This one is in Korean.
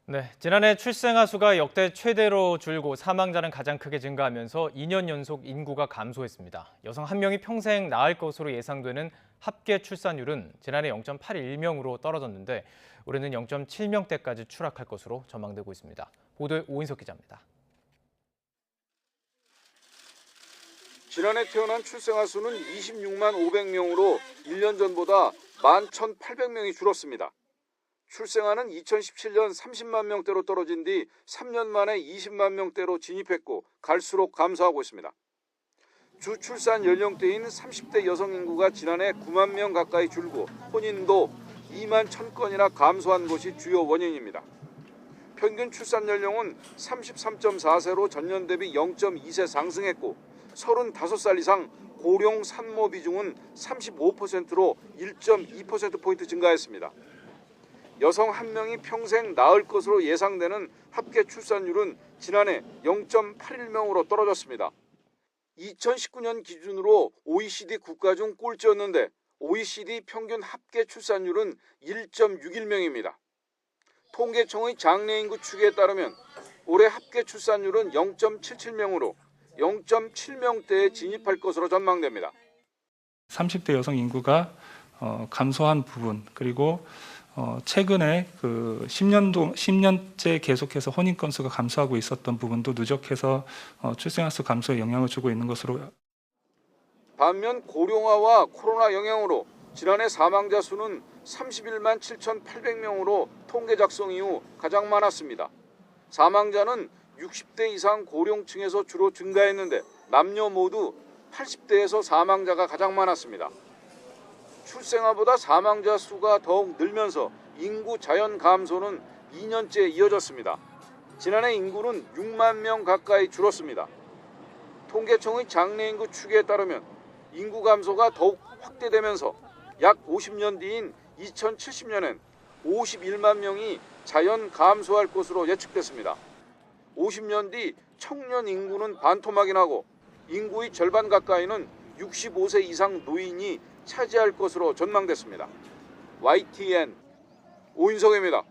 네, 지난해 출생아 수가 역대 최대로 줄고 사망자는 가장 크게 증가하면서 2년 연속 인구가 감소했습니다. 여성 한 명이 평생 낳을 것으로 예상되는 합계 출산율은 지난해 0.81명으로 떨어졌는데 올해는 0.7명대까지 추락할 것으로 전망되고 있습니다. 보도에 오인석 기자입니다. 지난해 태어난 출생아 수는 26만 500명으로 1년 전보다 11,800명이 줄었습니다. 출생아는 2017년 30만 명대로 떨어진 뒤 3년 만에 20만 명대로 진입했고 갈수록 감소하고 있습니다. 주 출산 연령대인 30대 여성 인구가 지난해 9만 명 가까이 줄고 혼인도 2만 1,000건이나 감소한 것이 주요 원인입니다. 평균 출산 연령은 33.4세로 전년 대비 0.2세 상승했고 35살 이상 고령 산모 비중은 35%로 1.2%포인트 증가했습니다. 여성 한 명이 평생 낳을 것으로 예상되는 합계 출산율은 지난해 0.81명으로 떨어졌습니다. 2019년 기준으로 OECD 국가 중 꼴찌였는데 OECD 평균 합계 출산율은 1.61명입니다. 통계청의 장래인구 추계에 따르면 올해 합계 출산율은 0.77명으로 0.7명대에 진입할 것으로 전망됩니다. 30대 여성 인구가 감소한 부분, 그리고 최근에 10년째 계속해서 혼인 건수가 감소하고 있었던 부분도 누적해서 출생아 수 감소에 영향을 주고 있는 것으로. 반면 고령화와 코로나 영향으로 지난해 사망자 수는 31만 7,800명으로 통계 작성 이후 가장 많았습니다. 사망자는 60대 이상 고령층에서 주로 증가했는데 남녀 모두 80대에서 사망자가 가장 많았습니다. 출생아보다 사망자 수가 더욱 늘면서 인구 자연 감소는 2년째 이어졌습니다. 지난해 인구는 6만 명 가까이 줄었습니다. 통계청의 장래인구 추계에 따르면 인구 감소가 더욱 확대되면서 약 50년 뒤인 2070년엔 51만 명이 자연 감소할 것으로 예측됐습니다. 50년 뒤 청년 인구는 반토막이 나고 인구의 절반 가까이는 65세 이상 노인이 차지할 것으로 전망됐습니다. YTN 오인석입니다.